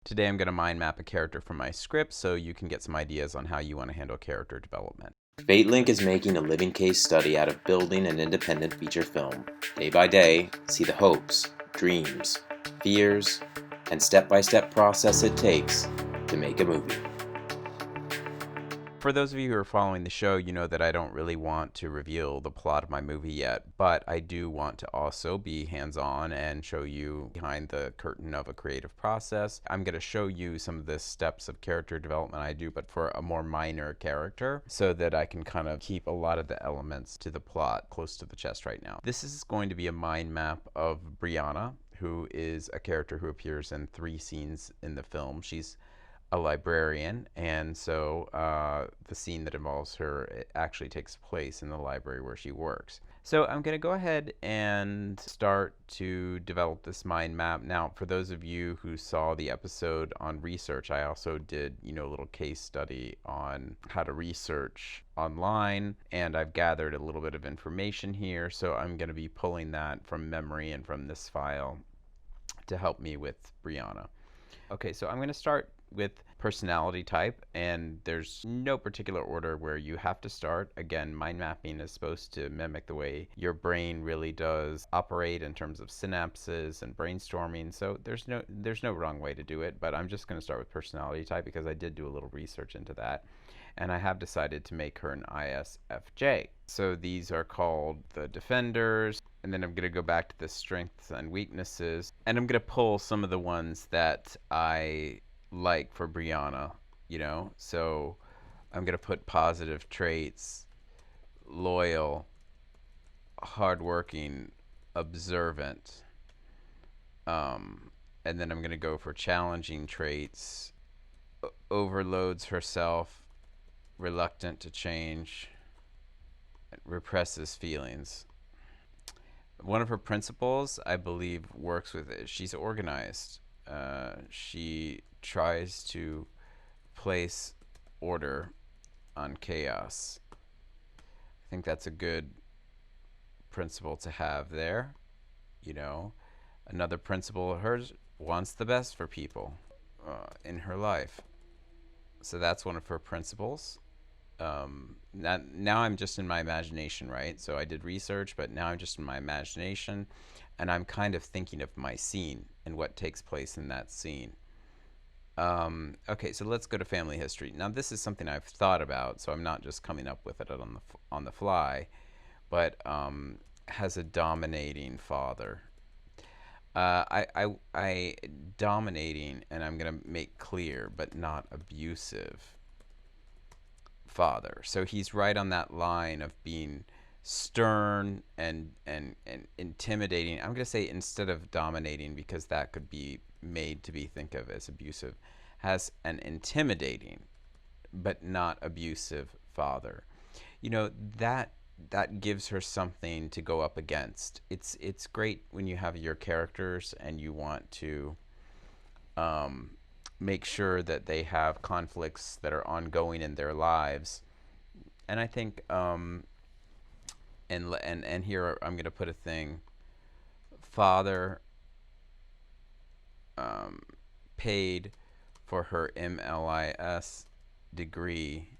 Today I'm going to mind map a character from my script so you can get some ideas on how you want to handle character development. FateLink is making a living case study out of building an independent feature film. Day by day, see the hopes, dreams, fears, and step-by-step process it takes to make a movie. For those of you who are following the show, you know that I don't really want to reveal the plot of my movie yet, but I do want to also be hands-on and show you behind the curtain of a creative process. I'm going to show you some of the steps of character development I do, but for a more minor character, so that I can kind of keep a lot of the elements to the plot close to the chest right now. This is going to be a mind map of Brianna, who is a character who appears in 3 scenes in the film. She's a librarian, and so the scene that involves her, it actually takes place in the library where she works. So I'm going to go ahead and start to develop this mind map. Now, for those of you who saw the episode on research, I also did, a little case study on how to research online, and I've gathered a little bit of information here, so I'm going to be pulling that from memory and from this file to help me with Brianna. Okay, so I'm going to start with personality type, and there's no particular order where you have to start. Again, mind mapping is supposed to mimic the way your brain really does operate in terms of synapses and brainstorming, so there's no wrong way to do it, but I'm just going to start with personality type because I did do a little research into that, and I have decided to make her an ISFJ. So these are called the defenders, and then I'm going to go back to the strengths and weaknesses, and I'm going to pull some of the ones that I like for Brianna, so I'm going to put positive traits: loyal, hardworking, observant, and then I'm going to go for challenging traits: overloads herself, reluctant to change, represses feelings. One of her principles, I believe, works with it. She's organized. She tries to place order on chaos. I think that's a good principle to have there. Another principle of hers: wants the best for people in her life. So that's one of her principles. Now I'm just in my imagination, right? So I did research, but now I'm just in my imagination, and I'm kind of thinking of my scene and what takes place in that scene. Okay, so let's go to family history. Now this is something I've thought about, so I'm not just coming up with it on the fly, but has a dominating father. I dominating, and I'm gonna make clear, but not abusive father. So he's right on that line of being stern and intimidating. I'm going to say, instead of dominating, because that could be made to be think of as abusive, has an intimidating but not abusive father. That gives her something to go up against. It's great when you have your characters and you want to make sure that they have conflicts that are ongoing in their lives. And I think and here I'm going to put a thing: father paid for her MLIS degree,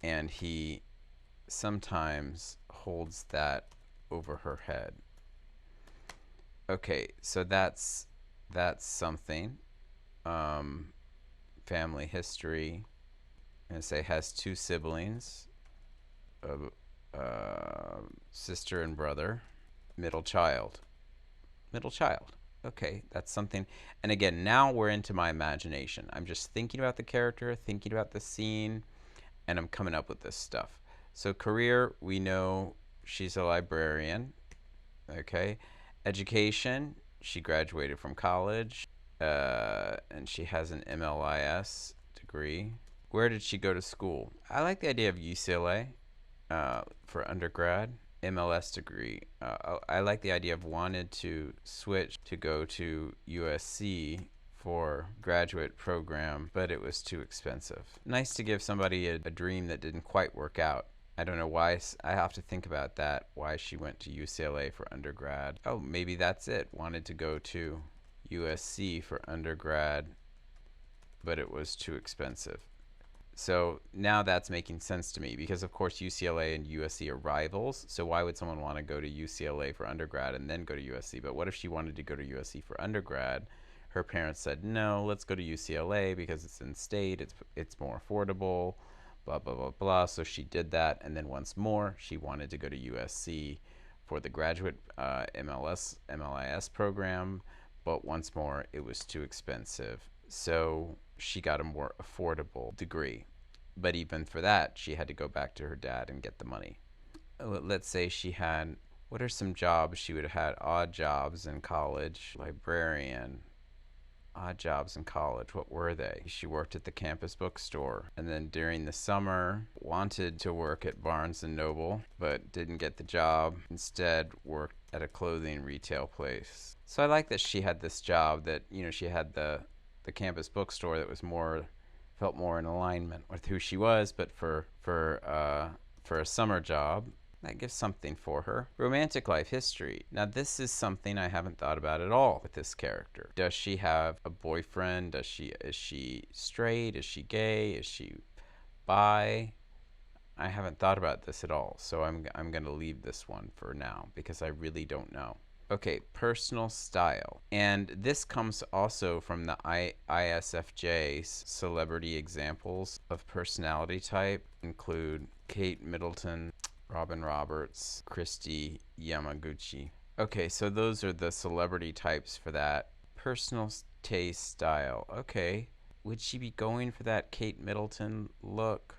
and he sometimes holds that over her head. Okay, so that's something. Family history. I'm going to say has 2 siblings, sister and brother, middle child. Okay, that's something. And again, now we're into my imagination. I'm just thinking about the character, thinking about the scene, and I'm coming up with this stuff. So career, we know she's a librarian. Okay. Education, she graduated from college, and she has an MLIS degree. Where did she go to school? I like the idea of UCLA for undergrad. MLS degree. I like the idea of wanted to switch to go to USC for graduate program, but it was too expensive. Nice to give somebody a dream that didn't quite work out. I don't know why. I have to think about that, why she went to UCLA for undergrad. Oh, maybe that's it. Wanted to go to USC for undergrad, but it was too expensive. So now that's making sense to me because, of course, UCLA and USC are rivals. So why would someone want to go to UCLA for undergrad and then go to USC? But what if she wanted to go to USC for undergrad? Her parents said, no, let's go to UCLA because it's in state, it's more affordable, blah, blah, blah, blah. So she did that. And then once more, she wanted to go to USC for the graduate MLIS program. But once more, it was too expensive. So she got a more affordable degree. But even for that, she had to go back to her dad and get the money. Let's say she had, what are some jobs she would have had? Odd jobs in college, librarian. Odd jobs in college, what were they? She worked at the campus bookstore, and then during the summer wanted to work at Barnes and Noble but didn't get the job. Instead worked at a clothing retail place. So I like that she had this job that, she had the campus bookstore that was felt more in alignment with who she was, but for a summer job, that gives something for her. Romantic life history. Now this is something I haven't thought about at all with this character. Does she have a boyfriend? Is she straight? Is she gay? Is she bi? I haven't thought about this at all, so I'm going to leave this one for now because I really don't know. Okay, personal style. And this comes also from the ISFJ's celebrity examples of personality type include Kate Middleton, Robin Roberts, Christy Yamaguchi. Okay, so those are the celebrity types for that. Personal taste, style. Okay, would she be going for that Kate Middleton look?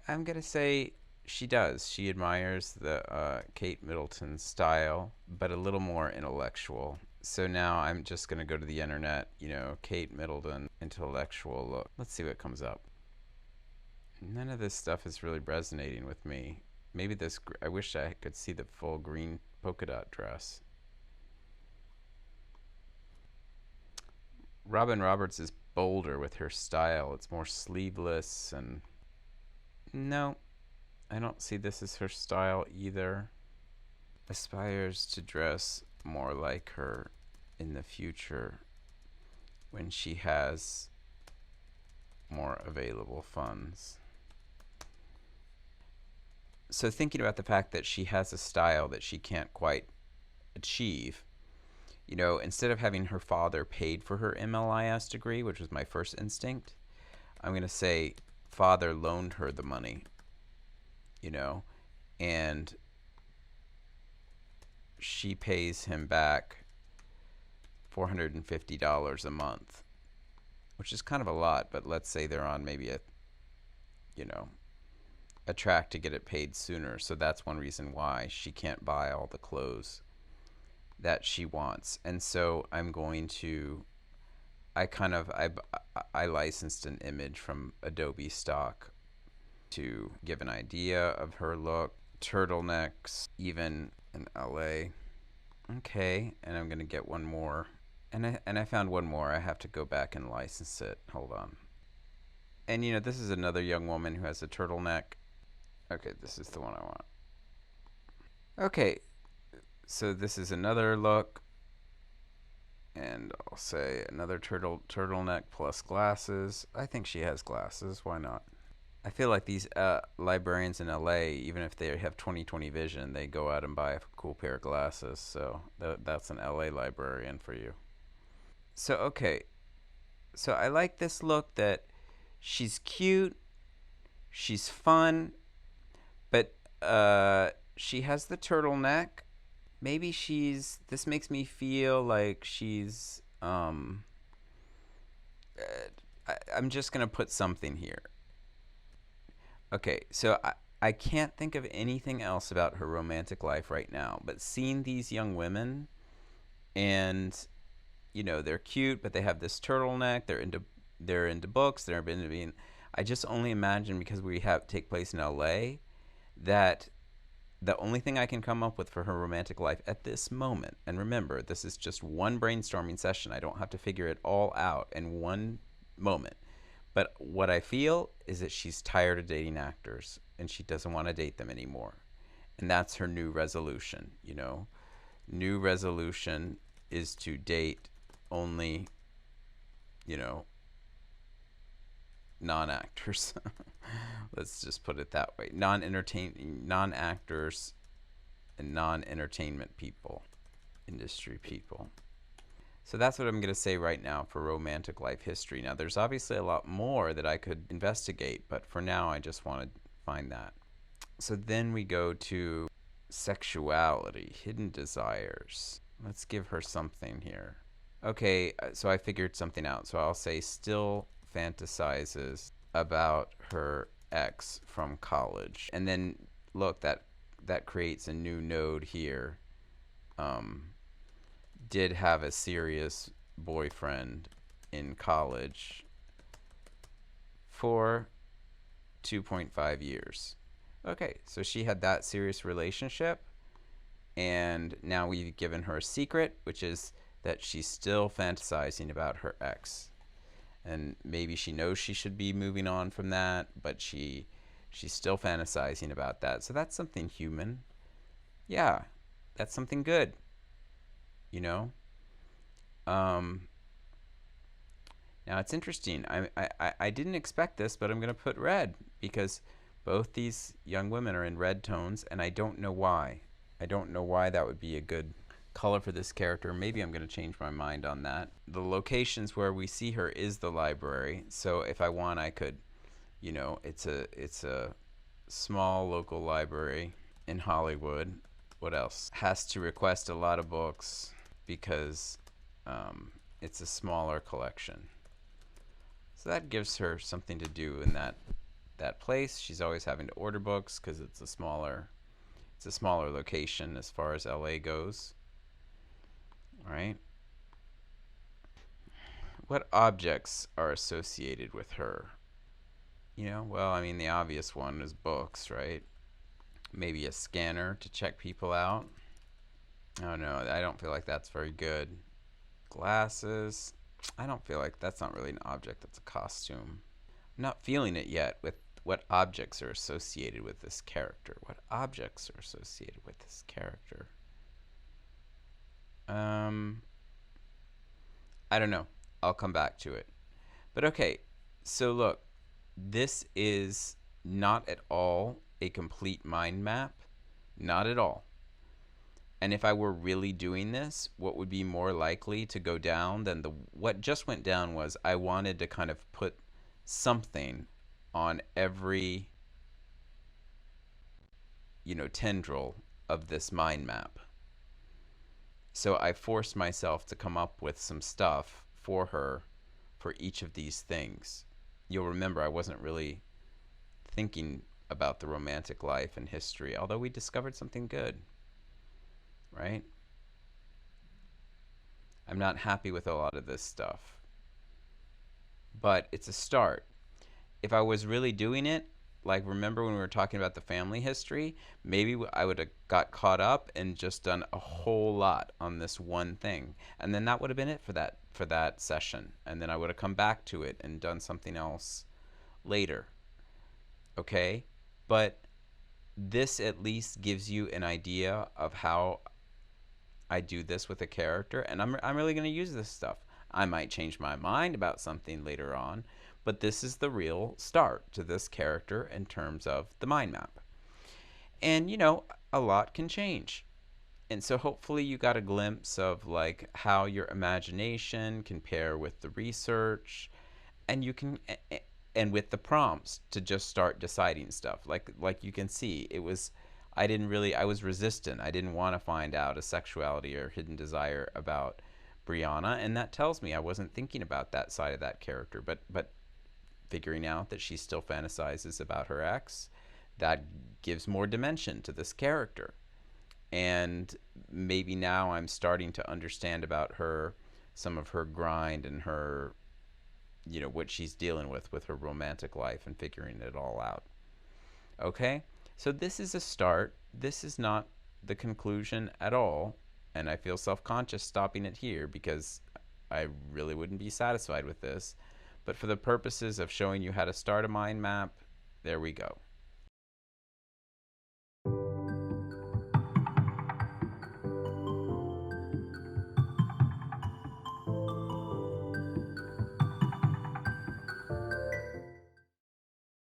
I'm going to say she does. She admires the Kate Middleton style, but a little more intellectual. So now I'm just going to go to the internet, Kate Middleton intellectual look. Let's see what comes up. None of this stuff is really resonating with me. Maybe I wish I could see the full green polka dot dress. Robin Roberts is bolder with her style. It's more sleeveless and... No, I don't see this as her style either. Aspires to dress more like her in the future when she has more available funds. So thinking about the fact that she has a style that she can't quite achieve, instead of having her father paid for her MLIS degree, which was my first instinct, I'm going to say father loaned her the money, and she pays him back $450 a month, which is kind of a lot, but let's say they're on maybe a track to get it paid sooner. So that's one reason why she can't buy all the clothes that she wants. And so I'm going to, I licensed an image from Adobe stock to give an idea of her look. Turtlenecks, even in LA. Okay, and I'm gonna get one more. And I found one more. I have to go back and license it. Hold on. And this is another young woman who has a turtleneck. Okay, this is the one I want. Okay, so this is another look. And I'll say another turtleneck plus glasses. I think she has glasses. Why not? I feel like these librarians in LA, even if they have 20/20 vision, they go out and buy a cool pair of glasses. So that's an LA librarian for you. So, okay. So I like this look that she's cute, she's fun, but she has the turtleneck. Maybe this makes me feel like she's, I'm just going to put something here. Okay, so I can't think of anything else about her romantic life right now, but seeing these young women and, they're cute, but they have this turtleneck, they're into books, they're into being, I just only imagine, because we take place in LA, that the only thing I can come up with for her romantic life at this moment, and remember, this is just one brainstorming session, I don't have to figure it all out in one moment, but what I feel is that she's tired of dating actors and she doesn't want to date them anymore. And that's her new resolution, New resolution is to date only, you know, non-actors. Let's just put it that way. Non-actors and non-entertainment people, industry people. So that's what I'm going to say right now for romantic life history. Now, there's obviously a lot more that I could investigate, but for now, I just want to find that. So then we go to sexuality, hidden desires. Let's give her something here. Okay, so I figured something out. So I'll say still fantasizes about her ex from college. And then look, that creates a new node here. Did have a serious boyfriend in college for 2.5 years. Okay, so she had that serious relationship, and now we've given her a secret, which is that she's still fantasizing about her ex. And maybe she knows she should be moving on from that, but she's still fantasizing about that. So that's something human. Yeah, that's something good. You know? Now it's interesting. I didn't expect this, but I'm going to put red because both these young women are in red tones, and I don't know why. I don't know why that would be a good color for this character. Maybe I'm going to change my mind on that. The locations where we see her is the library. So if I want, I could, it's a small local library in Hollywood. What else? Has to request a lot of books because it's a smaller collection. So that gives her something to do in that place. She's always having to order books because it's a smaller location as far as LA goes. All right. What objects are associated with her? Well, I mean, the obvious one is books, right? Maybe a scanner to check people out. Oh no, I don't feel like that's very good. Glasses. I don't feel like that's not really an object, that's a costume. I'm not feeling it yet with what objects are associated with this character. What objects are associated with this character? I don't know. I'll come back to it. But okay, so look, this is not at all a complete mind map. Not at all. And if I were really doing this, what would be more likely to go down than what just went down was I wanted to kind of put something on every tendril of this mind map. So I forced myself to come up with some stuff for her for each of these things. You'll remember I wasn't really thinking about the romantic life and history, although we discovered something good. Right? I'm not happy with a lot of this stuff. But it's a start. If I was really doing it, like remember when we were talking about the family history, maybe I would have got caught up and just done a whole lot on this one thing. And then that would have been it for that session. And then I would have come back to it and done something else later. Okay? But this at least gives you an idea of how I do this with a character, and I'm really going to use this stuff. I might change my mind about something later on, but this is the real start to this character in terms of the mind map. And a lot can change. And so hopefully you got a glimpse of like how your imagination can pair with the research, and you can and with the prompts to just start deciding stuff. Like you can see, I was resistant. I didn't want to find out a sexuality or hidden desire about Brianna, and that tells me I wasn't thinking about that side of that character. But figuring out that she still fantasizes about her ex, that gives more dimension to this character. And maybe now I'm starting to understand about her, some of her grind and her, what she's dealing with her romantic life and figuring it all out. Okay? So this is a start. This is not the conclusion at all. And I feel self-conscious stopping it here because I really wouldn't be satisfied with this. But for the purposes of showing you how to start a mind map, there we go.